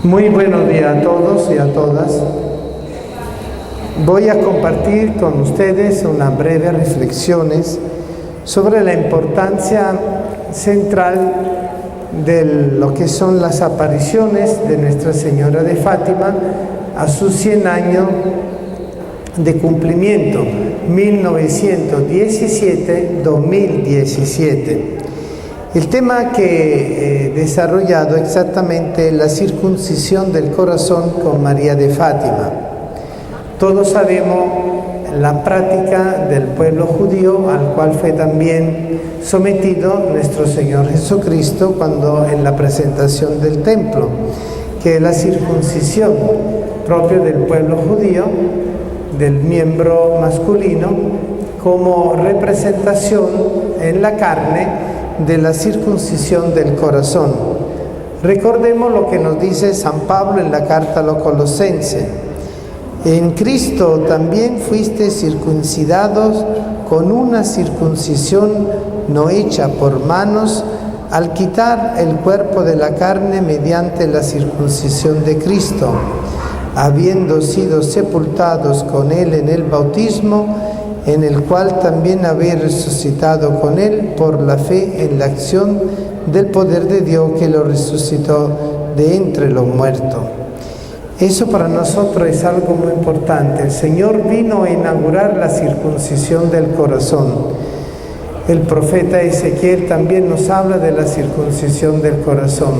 Muy buenos días a todos y a todas. Voy a compartir con ustedes unas breves reflexiones sobre la importancia central de lo que son las apariciones de Nuestra Señora de Fátima a sus 100 años de cumplimiento, 1917-2017. El tema que he desarrollado exactamente es la circuncisión del corazón con María de Fátima. Todos sabemos la práctica del pueblo judío al cual fue también sometido nuestro Señor Jesucristo cuando en la presentación del templo, que es la circuncisión propia del pueblo judío, del miembro masculino, como representación en la carne de la circuncisión del corazón. Recordemos lo que nos dice San Pablo en la carta a los Colosenses: en Cristo también fuiste circuncidados con una circuncisión no hecha por manos, al quitar el cuerpo de la carne mediante la circuncisión de Cristo, habiendo sido sepultados con Él en el bautismo, en el cual también habéis resucitado con Él por la fe en la acción del poder de Dios que lo resucitó de entre los muertos. Eso para nosotros es algo muy importante. El Señor vino a inaugurar la circuncisión del corazón. El profeta Ezequiel también nos habla de la circuncisión del corazón.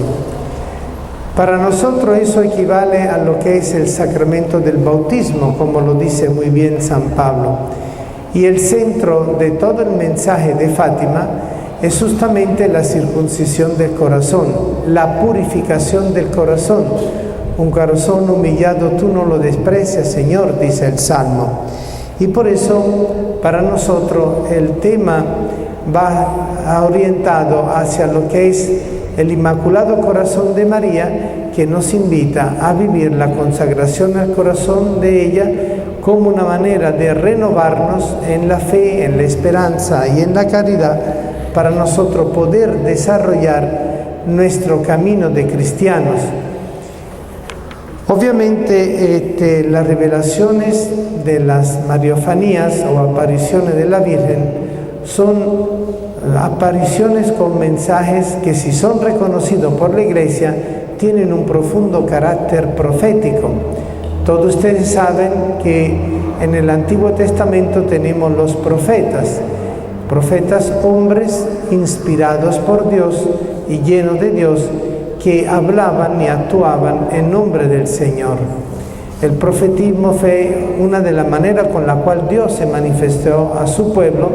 Para nosotros eso equivale a lo que es el sacramento del bautismo, como lo dice muy bien San Pablo. Y el centro de todo el mensaje de Fátima es justamente la circuncisión del corazón, la purificación del corazón. Un corazón humillado tú no lo desprecias, Señor, dice el Salmo. Y por eso para nosotros el tema va orientado hacia lo que es el Inmaculado Corazón de María, que nos invita a vivir la consagración al corazón de ella como una manera de renovarnos en la fe, en la esperanza y en la caridad, para nosotros poder desarrollar nuestro camino de cristianos. Obviamente las revelaciones de las mariofanías o apariciones de la Virgen son apariciones con mensajes que, si son reconocidos por la Iglesia, tienen un profundo carácter profético. Todos ustedes saben que en el Antiguo Testamento tenemos los profetas hombres inspirados por Dios y llenos de Dios, que hablaban y actuaban en nombre del Señor. El profetismo fue una de las maneras con la cual Dios se manifestó a su pueblo,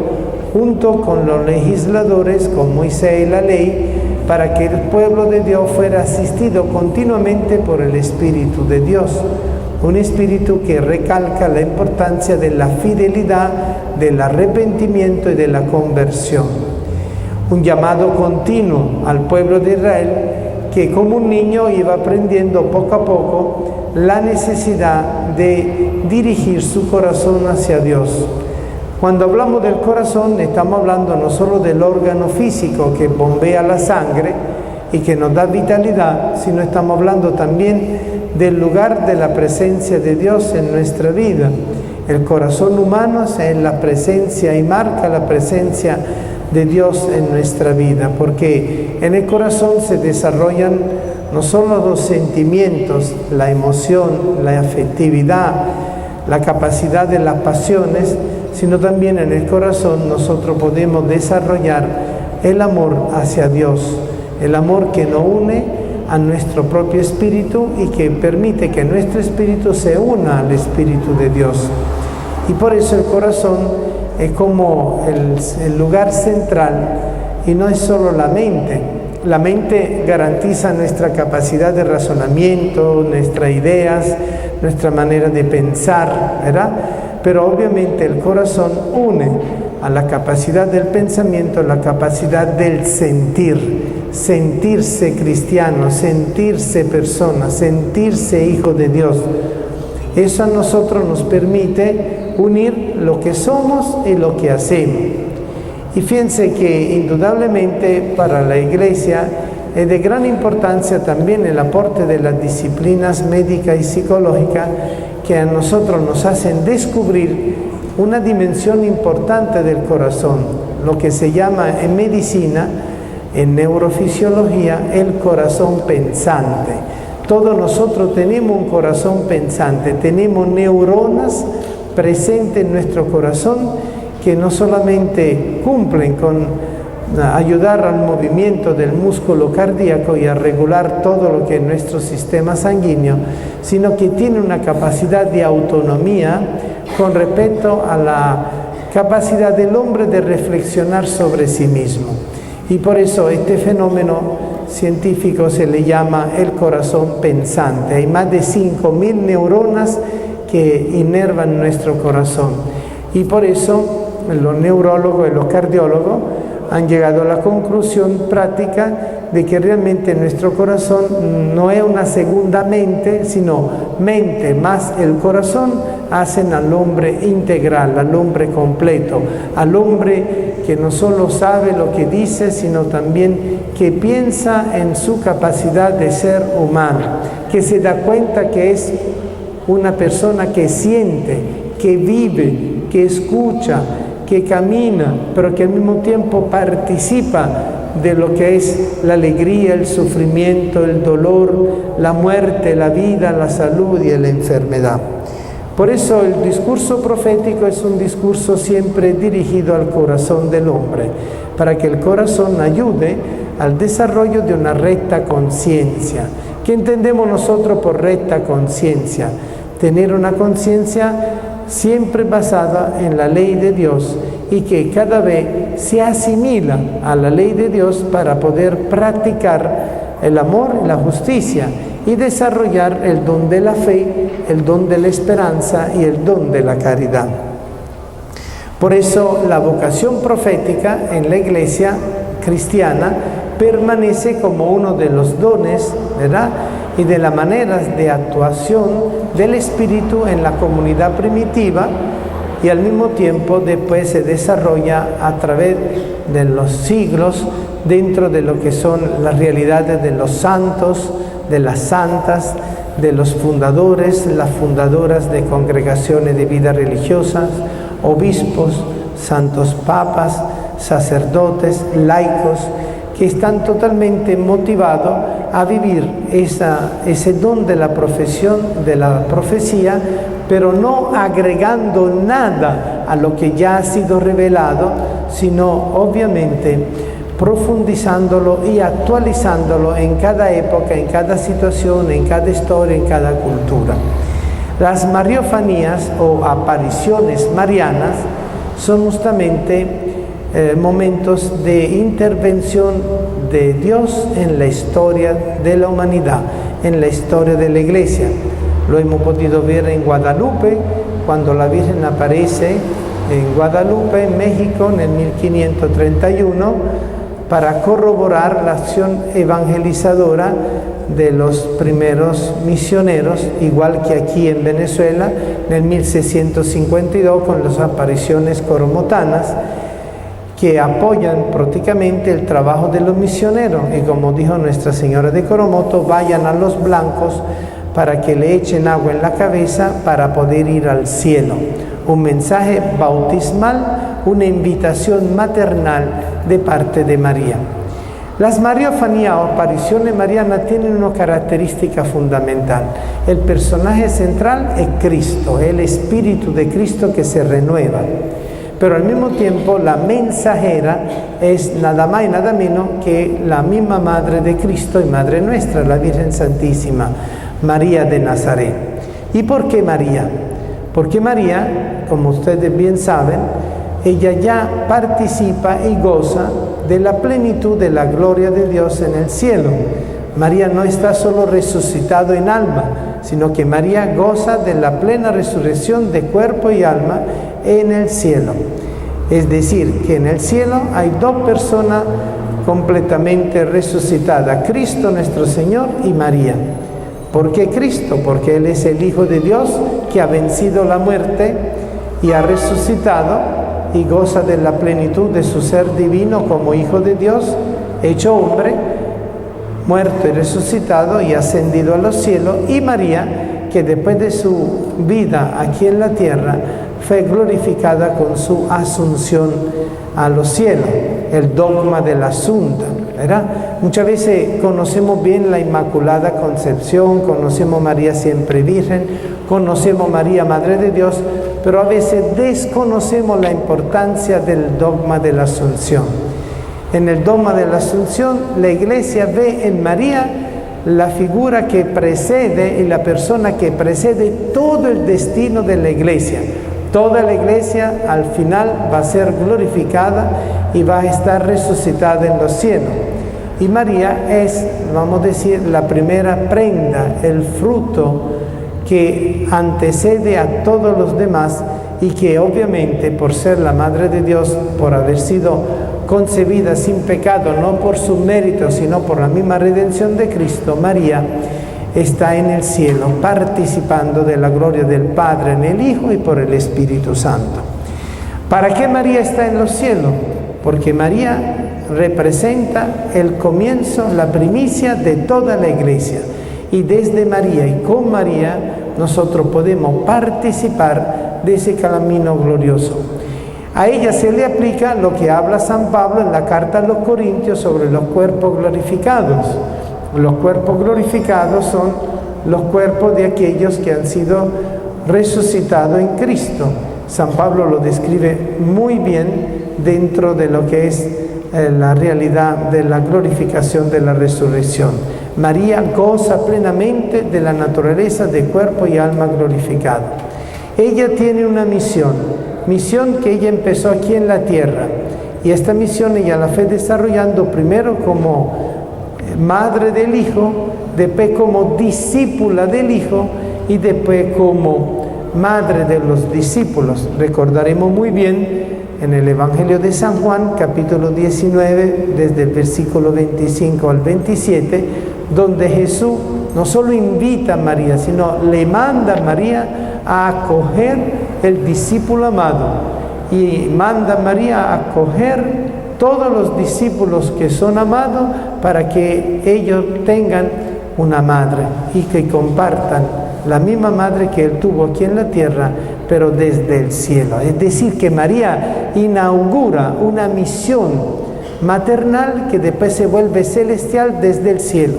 junto con los legisladores, con Moisés y la ley, para que el pueblo de Dios fuera asistido continuamente por el Espíritu de Dios. Un espíritu que recalca la importancia de la fidelidad, del arrepentimiento y de la conversión. Un llamado continuo al pueblo de Israel, que como un niño iba aprendiendo poco a poco la necesidad de dirigir su corazón hacia Dios. Cuando hablamos del corazón, estamos hablando no solo del órgano físico que bombea la sangre y que nos da vitalidad, sino estamos hablando también del lugar de la presencia de Dios en nuestra vida. El corazón humano es la presencia y marca la presencia de Dios en nuestra vida, porque en el corazón se desarrollan no solo los sentimientos, la emoción, la afectividad, la capacidad de las pasiones, sino también en el corazón nosotros podemos desarrollar el amor hacia Dios, el amor que nos une a nuestro propio espíritu y que permite que nuestro espíritu se una al Espíritu de Dios. Y por eso el corazón es como el lugar central, y no es solo la mente. La mente garantiza nuestra capacidad de razonamiento, nuestras ideas, nuestra manera de pensar, ¿verdad? Pero obviamente el corazón une a la capacidad del pensamiento, la capacidad del sentirse cristiano, sentirse persona, sentirse hijo de Dios. Eso a nosotros nos permite unir lo que somos y lo que hacemos. Y fíjense que indudablemente para la Iglesia Es de gran importancia también el aporte de las disciplinas médica y psicológica que a nosotros nos hacen descubrir una dimensión importante del corazón, lo que se llama en medicina, en neurofisiología, el corazón pensante. Todos nosotros tenemos un corazón pensante, tenemos neuronas presentes en nuestro corazón que no solamente cumplen con ayudar al movimiento del músculo cardíaco y a regular todo lo que es nuestro sistema sanguíneo, sino que tiene una capacidad de autonomía con respecto a la capacidad del hombre de reflexionar sobre sí mismo. Y por eso este fenómeno científico se le llama el corazón pensante. Hay más de 5.000 neuronas que inervan nuestro corazón. Y por eso los neurólogos y los cardiólogos han llegado a la conclusión práctica de que realmente nuestro corazón no es una segunda mente, sino mente más el corazón hacen al hombre integral, al hombre completo, al hombre que no solo sabe lo que dice, sino también que piensa en su capacidad de ser humano, que se da cuenta que es una persona que siente, que vive, que escucha, que camina, pero que al mismo tiempo participa de lo que es la alegría, el sufrimiento, el dolor, la muerte, la vida, la salud y la enfermedad. Por eso el discurso profético es un discurso siempre dirigido al corazón del hombre, para que el corazón ayude al desarrollo de una recta conciencia. ¿Qué entendemos nosotros por recta conciencia? Tener una conciencia siempre basada en la ley de Dios y que cada vez se asimila a la ley de Dios para poder practicar el amor y la justicia y desarrollar el don de la fe, el don de la esperanza y el don de la caridad. Por eso la vocación profética en la iglesia cristiana permanece como uno de los dones, ¿verdad?, y de las maneras de actuación del Espíritu en la comunidad primitiva, y al mismo tiempo después se desarrolla a través de los siglos dentro de lo que son las realidades de los santos, de las santas, de los fundadores, las fundadoras de congregaciones de vida religiosas, obispos, santos papas, sacerdotes, laicos, que están totalmente motivados a vivir ese don de la profesión, de la profecía, pero no agregando nada a lo que ya ha sido revelado, sino obviamente profundizándolo y actualizándolo en cada época, en cada situación, en cada historia, en cada cultura. Las mariofanías o apariciones marianas son justamente momentos de intervención de Dios en la historia de la humanidad, en la historia de la iglesia. Lo hemos podido ver en Guadalupe, cuando la Virgen aparece en Guadalupe, en México, en el 1531, para corroborar la acción evangelizadora de los primeros misioneros, igual que aquí en Venezuela, en el 1652, con las apariciones coromotanas, que apoyan prácticamente el trabajo de los misioneros. Y como dijo Nuestra Señora de Coromoto, vayan a los blancos para que le echen agua en la cabeza para poder ir al cielo. Un mensaje bautismal, una invitación maternal de parte de María. Las mariofanías o apariciones marianas tienen una característica fundamental. El personaje central es Cristo, el Espíritu de Cristo que se renueva. Pero al mismo tiempo la mensajera es nada más y nada menos que la misma Madre de Cristo y Madre nuestra, la Virgen Santísima, María de Nazaret. ¿Y por qué María? Porque María, como ustedes bien saben, ella ya participa y goza de la plenitud de la gloria de Dios en el cielo. María no está solo resucitado en alma, sino que María goza de la plena resurrección de cuerpo y alma en el cielo. Es decir, que en el cielo hay dos personas completamente resucitadas, Cristo nuestro Señor y María. ¿Por qué Cristo? Porque Él es el Hijo de Dios que ha vencido la muerte y ha resucitado y goza de la plenitud de su ser divino como Hijo de Dios, hecho hombre, muerto y resucitado y ascendido a los cielos, y María, que después de su vida aquí en la tierra, fue glorificada con su asunción a los cielos, el dogma de la Asunta, ¿verdad? Muchas veces conocemos bien la Inmaculada Concepción, conocemos María siempre Virgen, conocemos María Madre de Dios, pero a veces desconocemos la importancia del dogma de la Asunción. En el dogma de la Asunción, la Iglesia ve en María la figura que precede y la persona que precede todo el destino de la Iglesia. Toda la Iglesia al final va a ser glorificada y va a estar resucitada en los cielos. Y María es, vamos a decir, la primera prenda, el fruto que antecede a todos los demás, y que obviamente por ser la Madre de Dios, por haber sido concebida sin pecado, no por su mérito, sino por la misma redención de Cristo, María está en el cielo participando de la gloria del Padre en el Hijo y por el Espíritu Santo. ¿Para qué María está en los cielos? Porque María representa el comienzo, la primicia de toda la Iglesia. Y desde María y con María nosotros podemos participar de ese camino glorioso. A ella se le aplica lo que habla San Pablo en la carta a los Corintios sobre los cuerpos glorificados. Los cuerpos glorificados son los cuerpos de aquellos que han sido resucitados en Cristo. San Pablo lo describe muy bien dentro de lo que es la realidad de la glorificación de la resurrección. María goza plenamente de la naturaleza de cuerpo y alma glorificado. Ella tiene una misión que ella empezó aquí en la tierra, y esta misión ella la fue desarrollando primero como madre del Hijo, después como discípula del Hijo y después como madre de los discípulos. Recordaremos muy bien en el Evangelio de San Juan, capítulo 19, desde el versículo 25 al 27, donde Jesús no solo invita a María, sino le manda a María a acoger el discípulo amado, y manda a María a acoger todos los discípulos que son amados para que ellos tengan una madre y que compartan la misma madre que él tuvo aquí en la tierra, pero desde el cielo. Es decir, que María inaugura una misión maternal que después se vuelve celestial desde el cielo.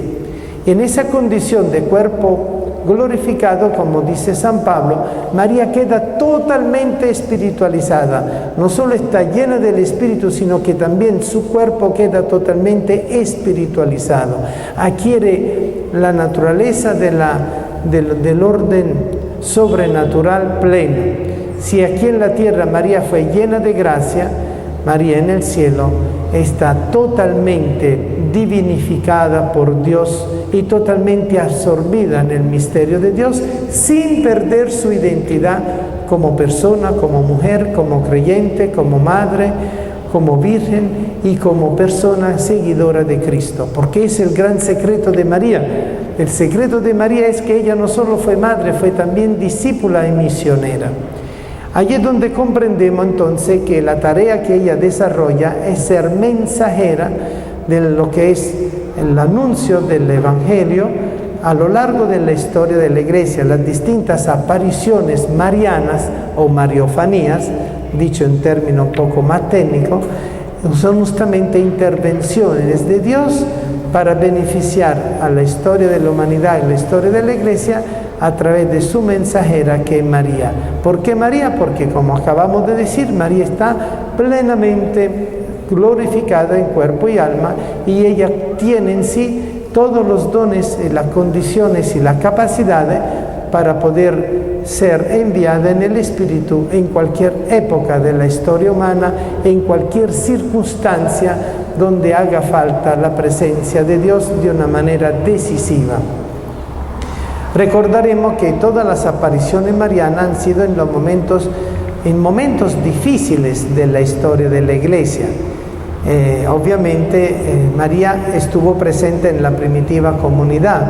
Y en esa condición de cuerpo glorificado, como dice San Pablo, María queda totalmente espiritualizada. No solo está llena del Espíritu, sino que también su cuerpo queda totalmente espiritualizado. Adquiere la naturaleza del orden sobrenatural pleno. Si aquí en la tierra María fue llena de gracia, María en el cielo está totalmente divinificada por Dios y totalmente absorbida en el misterio de Dios, sin perder su identidad como persona, como mujer, como creyente, como madre, como virgen y como persona seguidora de Cristo. Porque es el gran secreto de María. El secreto de María es que ella no solo fue madre, fue también discípula y misionera. Allí es donde comprendemos entonces que la tarea que ella desarrolla es ser mensajera de lo que es el anuncio del Evangelio a lo largo de la historia de la Iglesia. Las distintas apariciones marianas o mariofanías, dicho en términos un poco más técnicos, son justamente intervenciones de Dios para beneficiar a la historia de la humanidad y la historia de la Iglesia a través de su mensajera, que es María. ¿Por qué María? Porque, como acabamos de decir, María está plenamente glorificada en cuerpo y alma, y ella tiene en sí todos los dones, las condiciones y las capacidades para poder ser enviada en el Espíritu en cualquier época de la historia humana, en cualquier circunstancia donde haga falta la presencia de Dios de una manera decisiva. Recordaremos que todas las apariciones marianas han sido en momentos difíciles de la historia de la Iglesia. Obviamente María estuvo presente en la primitiva comunidad,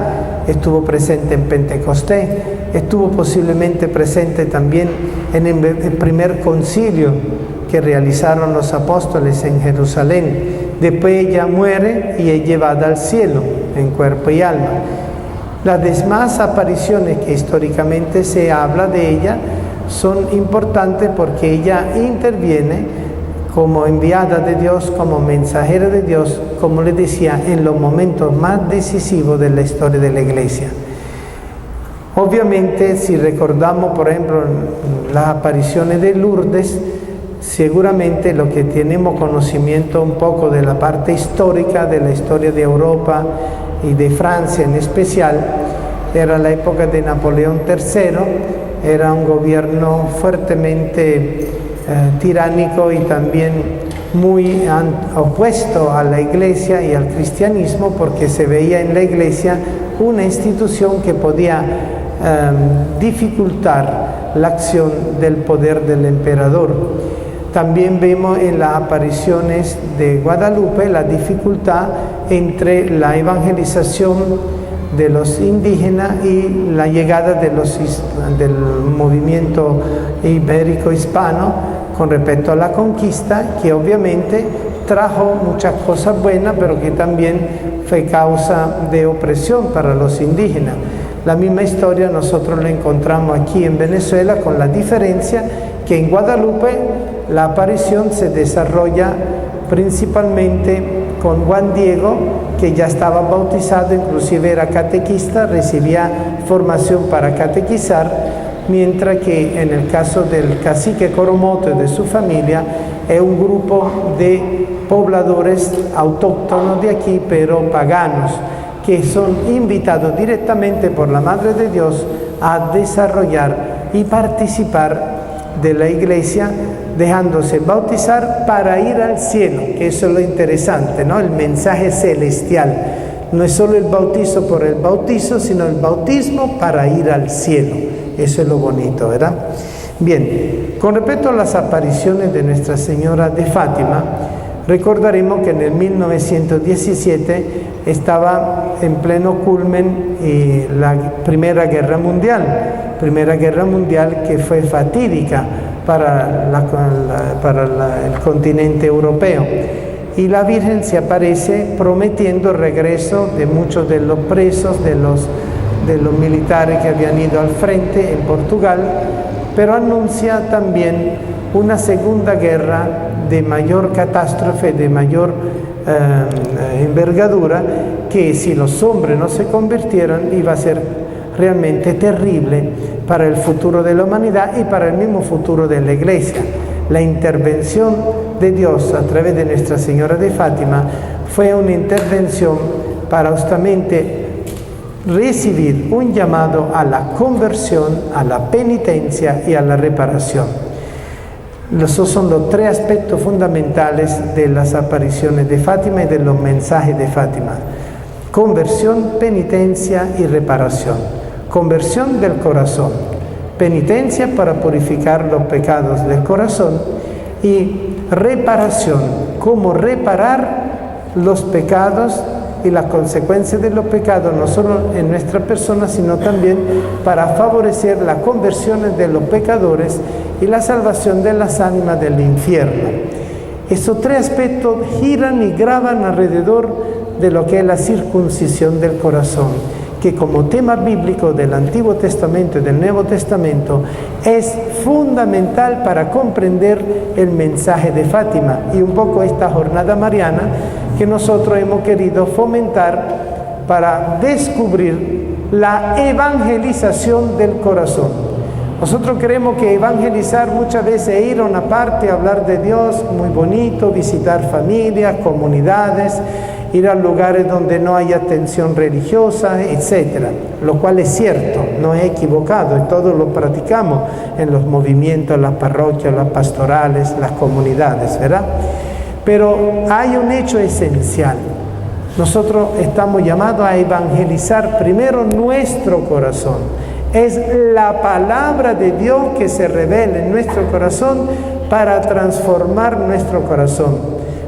estuvo presente en Pentecostés, estuvo posiblemente presente también en el primer concilio que realizaron los apóstoles en Jerusalén. Después ella muere y es llevada al cielo. en cuerpo y alma. Las demás apariciones que históricamente se habla de ella son importantes porque ella interviene como enviada de Dios, como mensajera de Dios, como les decía, en los momentos más decisivos de la historia de la Iglesia. Obviamente, si recordamos, por ejemplo, las apariciones de Lourdes, seguramente lo que tenemos conocimiento un poco de la parte histórica, de la historia de Europa y de Francia en especial, era la época de Napoleón III, era un gobierno fuertemente tiránico y también muy opuesto a la Iglesia y al cristianismo, porque se veía en la Iglesia una institución que podía dificultar la acción del poder del emperador. También vemos en las apariciones de Guadalupe la dificultad entre la evangelización de los indígenas y la llegada del movimiento ibérico hispano con respecto a la conquista, que obviamente trajo muchas cosas buenas, pero que también fue causa de opresión para los indígenas. La misma historia nosotros la encontramos aquí en Venezuela, con la diferencia que en Guadalupe la aparición se desarrolla principalmente con Juan Diego, que ya estaba bautizado, inclusive era catequista, recibía formación para catequizar, mientras que en el caso del cacique Coromoto y de su familia es un grupo de pobladores autóctonos de aquí, pero paganos, que son invitados directamente por la Madre de Dios a desarrollar y participar de la Iglesia, dejándose bautizar para ir al cielo, que eso es lo interesante, ¿no? El mensaje celestial. No es solo el bautizo por el bautizo, sino el bautismo para ir al cielo. Eso es lo bonito, ¿verdad? Bien, con respecto a las apariciones de Nuestra Señora de Fátima, recordaremos que en el 1917 estaba en pleno culmen la Primera Guerra Mundial que fue fatídica para el continente europeo. Y la Virgen se aparece prometiendo el regreso de muchos de los presos, de los militares que habían ido al frente en Portugal, pero anuncia también una segunda guerra de mayor catástrofe, de mayor envergadura, que si los hombres no se convirtieran iba a ser realmente terrible para el futuro de la humanidad y para el mismo futuro de la Iglesia. La intervención de Dios a través de Nuestra Señora de Fátima fue una intervención para justamente recibir un llamado a la conversión, a la penitencia y a la reparación. Esos son los tres aspectos fundamentales de las apariciones de Fátima y de los mensajes de Fátima: conversión, penitencia y reparación. Conversión del corazón, penitencia para purificar los pecados del corazón, y reparación, cómo reparar los pecados y las consecuencias de los pecados, no solo en nuestra persona, sino también para favorecer la conversión de los pecadores y la salvación de las ánimas del infierno. Estos tres aspectos giran y graban alrededor de lo que es la circuncisión del corazón, que como tema bíblico del Antiguo Testamento y del Nuevo Testamento es fundamental para comprender el mensaje de Fátima y un poco esta jornada mariana que nosotros hemos querido fomentar para descubrir la evangelización del corazón. Nosotros creemos que evangelizar muchas veces es ir a una parte, hablar de Dios, muy bonito, visitar familias, comunidades, ir a lugares donde no hay atención religiosa, etc. Lo cual es cierto, no es equivocado, y todos lo practicamos en los movimientos, las parroquias, las pastorales, las comunidades, ¿verdad? Pero hay un hecho esencial. Nosotros estamos llamados a evangelizar primero nuestro corazón. Es la palabra de Dios que se revela en nuestro corazón para transformar nuestro corazón,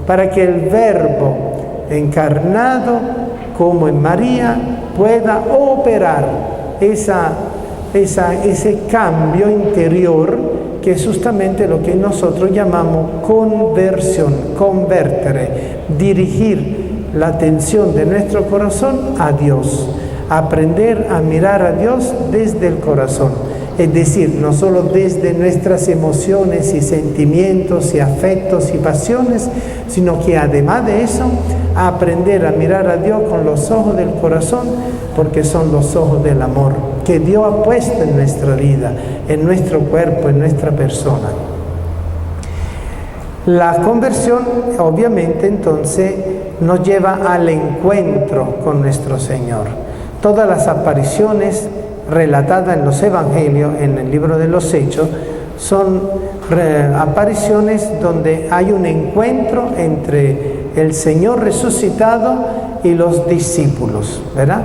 para que el Verbo encarnado, como en María, pueda operar ese cambio interior, que es justamente lo que nosotros llamamos conversión, convertere, dirigir la atención de nuestro corazón a Dios, aprender a mirar a Dios desde el corazón, es decir, no solo desde nuestras emociones y sentimientos y afectos y pasiones, sino que además de eso, aprender a mirar a Dios con los ojos del corazón, porque son los ojos del amor que Dios ha puesto en nuestra vida, en nuestro cuerpo, en nuestra persona. La conversión, obviamente, entonces, nos lleva al encuentro con nuestro Señor. Todas las apariciones relatadas en los evangelios, en el libro de los Hechos, son apariciones donde hay un encuentro entre el Señor resucitado y los discípulos, ¿verdad?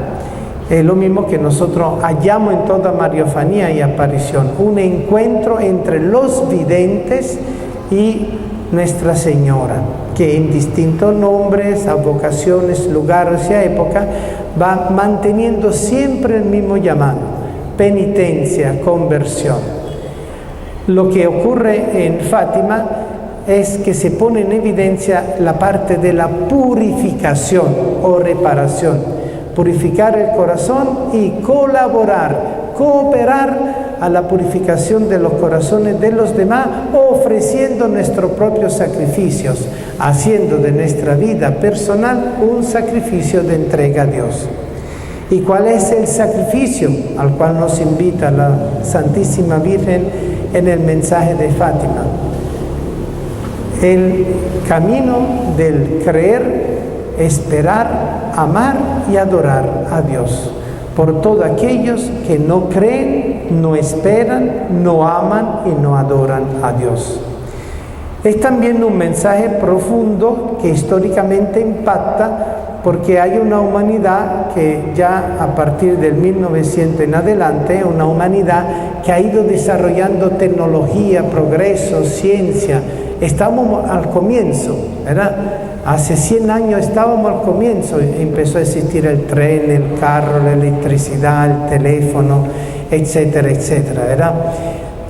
Es lo mismo que nosotros hallamos en toda mariofanía y aparición, un encuentro entre los videntes y Nuestra Señora, que en distintos nombres, advocaciones, lugares y épocas va manteniendo siempre el mismo llamado: penitencia, conversión. Lo que ocurre en Fátima es que se pone en evidencia la parte de la purificación o reparación, purificar el corazón y colaborar, cooperar a la purificación de los corazones de los demás, ofreciendo nuestros propios sacrificios, haciendo de nuestra vida personal un sacrificio de entrega a Dios. ¿Y cuál es el sacrificio al cual nos invita la Santísima Virgen en el mensaje de Fátima? El camino del creer, esperar, amar y adorar a Dios por todos aquellos que no creen, no esperan, no aman y no adoran a Dios. Es también un mensaje profundo que históricamente impacta, porque hay una humanidad que ya a partir del 1900 en adelante, una humanidad que ha ido desarrollando tecnología, progreso, ciencia. Estamos al comienzo, ¿verdad? Hace 100 años estábamos al comienzo, empezó a existir el tren, el carro, la electricidad, el teléfono, etcétera, etcétera, ¿verdad?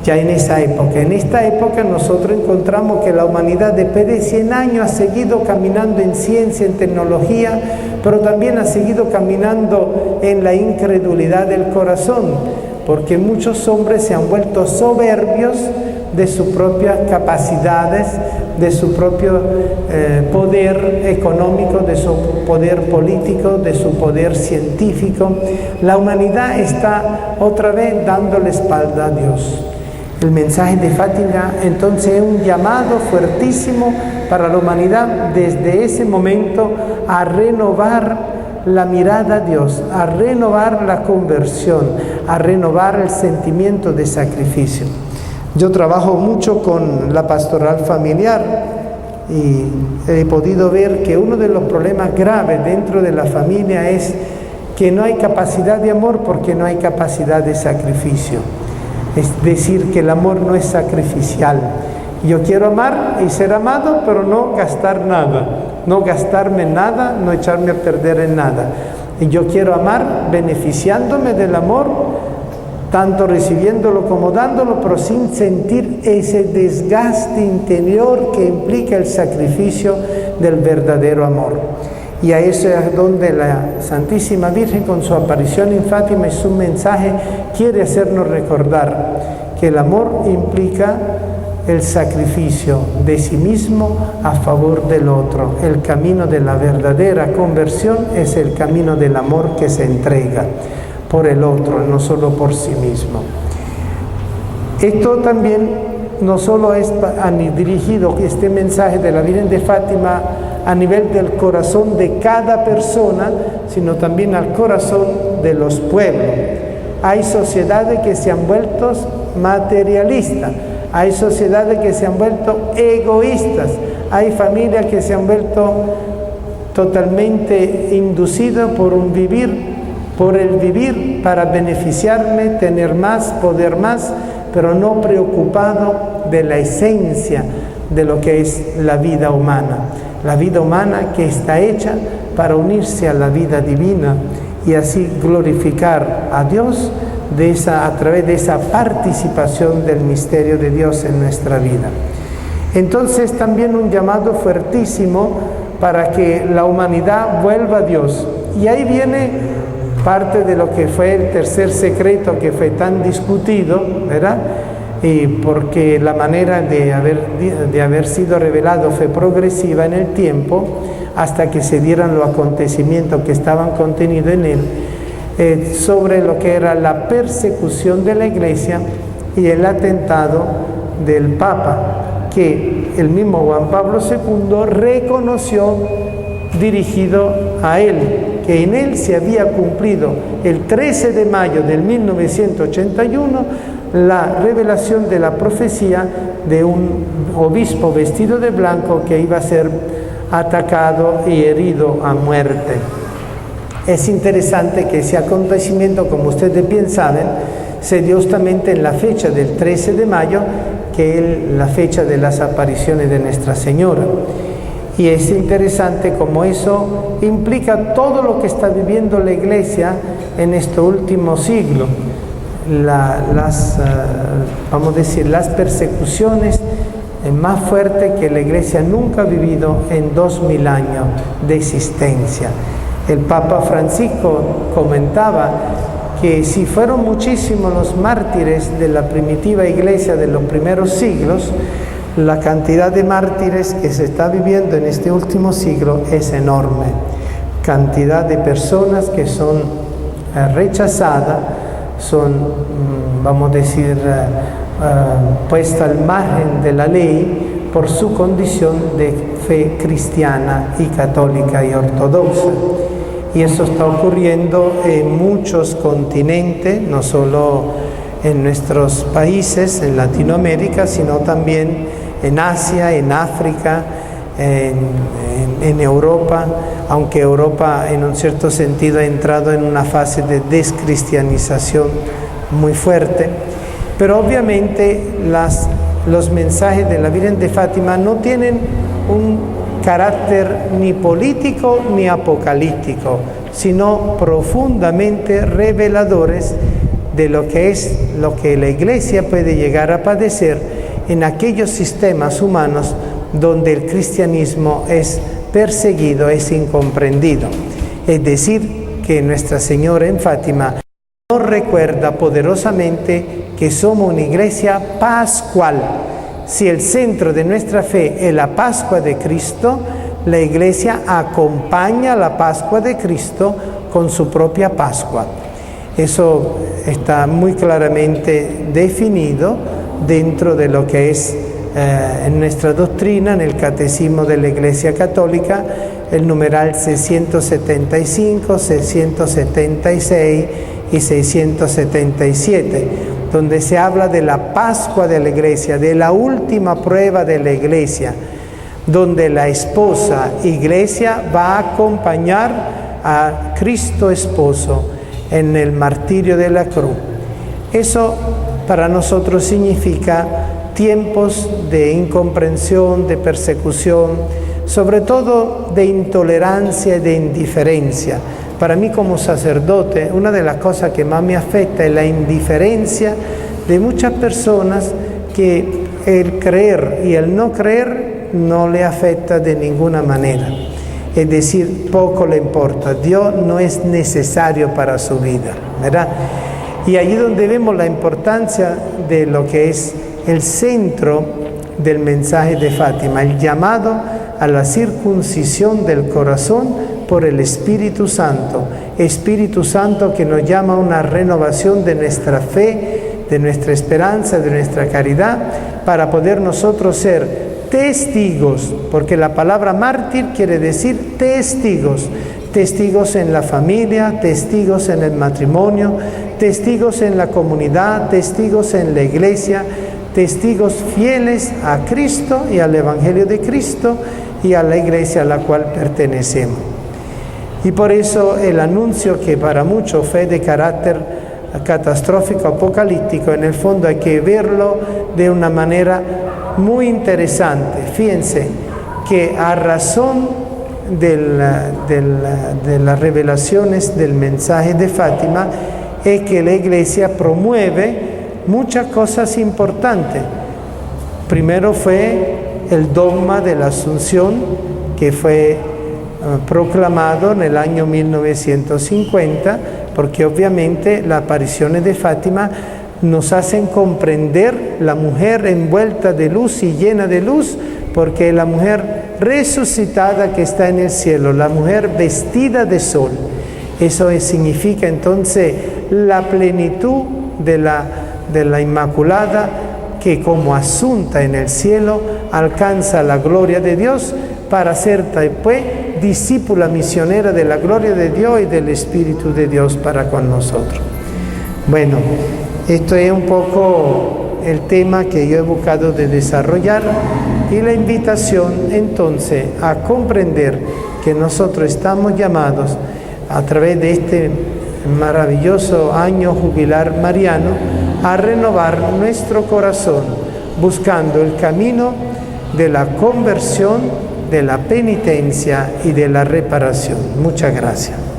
Ya en esa época. En esta época nosotros encontramos que la humanidad después de 100 años ha seguido caminando en ciencia, en tecnología, pero también ha seguido caminando en la incredulidad del corazón, porque muchos hombres se han vuelto soberbios de sus propias capacidades, de su propio poder económico, de su poder político, de su poder científico. La humanidad está otra vez dando la espalda a Dios. El mensaje de Fátima entonces es un llamado fuertísimo para la humanidad desde ese momento a renovar la mirada a Dios, a renovar la conversión, a renovar el sentimiento de sacrificio. Yo trabajo mucho con la pastoral familiar y he podido ver que uno de los problemas graves dentro de la familia es que no hay capacidad de amor porque no hay capacidad de sacrificio. Es decir, que el amor no es sacrificial. Yo quiero amar y ser amado, pero no gastar nada, no gastarme nada, no echarme a perder en nada. Y yo quiero amar beneficiándome del amor, tanto recibiéndolo como dándolo, pero sin sentir ese desgaste interior que implica el sacrificio del verdadero amor. Y a eso es donde la Santísima Virgen, con su aparición en Fátima y su mensaje, quiere hacernos recordar que el amor implica el sacrificio de sí mismo a favor del otro. El camino de la verdadera conversión es el camino del amor que se entrega por el otro, no solo por sí mismo. Esto también no solo es dirigido, este mensaje de la Virgen de Fátima, a nivel del corazón de cada persona, sino también al corazón de los pueblos. Hay sociedades que se han vuelto materialistas, hay sociedades que se han vuelto egoístas, hay familias que se han vuelto totalmente inducidas por el vivir para beneficiarme, tener más, poder más, pero no preocupado de la esencia de lo que es la vida humana. La vida humana que está hecha para unirse a la vida divina y así glorificar a Dios a través de esa participación del misterio de Dios en nuestra vida. Entonces también un llamado fuertísimo para que la humanidad vuelva a Dios. Y ahí viene parte de lo que fue el tercer secreto que fue tan discutido, ¿verdad? Y porque la manera de haber sido revelado fue progresiva en el tiempo hasta que se dieran los acontecimientos que estaban contenidos en él, sobre lo que era la persecución de la Iglesia y el atentado del Papa, que el mismo Juan Pablo II reconoció dirigido a él, que en él se había cumplido el 13 de mayo del 1981 la revelación de la profecía de un obispo vestido de blanco que iba a ser atacado y herido a muerte. Es interesante que ese acontecimiento, como ustedes bien saben, se dio justamente en la fecha del 13 de mayo, que es la fecha de las apariciones de Nuestra Señora. Y es interesante como eso implica todo lo que está viviendo la Iglesia en este último siglo. Vamos a decir, las persecuciones más fuertes que la Iglesia nunca ha vivido en 2000 años de existencia. El Papa Francisco comentaba que si fueron muchísimos los mártires de la primitiva Iglesia de los primeros siglos, la cantidad de mártires que se está viviendo en este último siglo es enorme. Cantidad de personas que son rechazadas, son, vamos a decir, puesta al margen de la ley por su condición de fe cristiana y católica y ortodoxa. Y eso está ocurriendo en muchos continentes, no solo en nuestros países, en Latinoamérica, sino también en Asia, en África, en Europa, aunque Europa en un cierto sentido ha entrado en una fase de descristianización muy fuerte. Pero obviamente los mensajes de la Virgen de Fátima no tienen un carácter ni político ni apocalíptico, sino profundamente reveladores de lo que la Iglesia puede llegar a padecer en aquellos sistemas humanos donde el cristianismo es perseguido, es incomprendido. Es decir, que Nuestra Señora en Fátima nos recuerda poderosamente que somos una iglesia pascual. Si el centro de nuestra fe es la Pascua de Cristo, la Iglesia acompaña la Pascua de Cristo con su propia Pascua. Eso está muy claramente definido dentro de lo que es en nuestra doctrina, en el Catecismo de la Iglesia Católica, el numeral 675, 676 y 677, donde se habla de la Pascua de la Iglesia, de la última prueba de la Iglesia, donde la esposa Iglesia va a acompañar a Cristo esposo en el martirio de la cruz. Eso para nosotros significa tiempos de incomprensión, de persecución, sobre todo de intolerancia y de indiferencia. Para mí como sacerdote, una de las cosas que más me afecta es la indiferencia de muchas personas que el creer y el no creer no le afecta de ninguna manera. Es decir, poco le importa. Dios no es necesario para su vida, ¿verdad? Y allí donde vemos la importancia de lo que es el centro del mensaje de Fátima, el llamado a la circuncisión del corazón por el Espíritu Santo que nos llama a una renovación de nuestra fe, de nuestra esperanza, de nuestra caridad, para poder nosotros ser testigos, porque la palabra mártir quiere decir testigos, testigos en la familia, testigos en el matrimonio, testigos en la comunidad, testigos en la iglesia, testigos fieles a Cristo y al Evangelio de Cristo y a la iglesia a la cual pertenecemos. Y por eso el anuncio que para muchos fue de carácter catastrófico, apocalíptico, en el fondo hay que verlo de una manera muy interesante. Fíjense que a razón de las revelaciones del mensaje de Fátima es que la iglesia promueve muchas cosas importantes. Primero fue el dogma de la Asunción, que fue proclamado en el año 1950, porque obviamente las apariciones de Fátima nos hacen comprender la mujer envuelta de luz y llena de luz, porque la mujer resucitada que está en el cielo, la mujer vestida de sol. Eso significa entonces la plenitud de la Inmaculada, que como asunta en el cielo alcanza la gloria de Dios para ser después discípula misionera de la gloria de Dios y del Espíritu de Dios para con nosotros. Bueno, esto es un poco el tema que yo he buscado de desarrollar, y la invitación entonces a comprender que nosotros estamos llamados a través de este maravilloso año jubilar mariano a renovar nuestro corazón buscando el camino de la conversión, de la penitencia y de la reparación. Muchas gracias.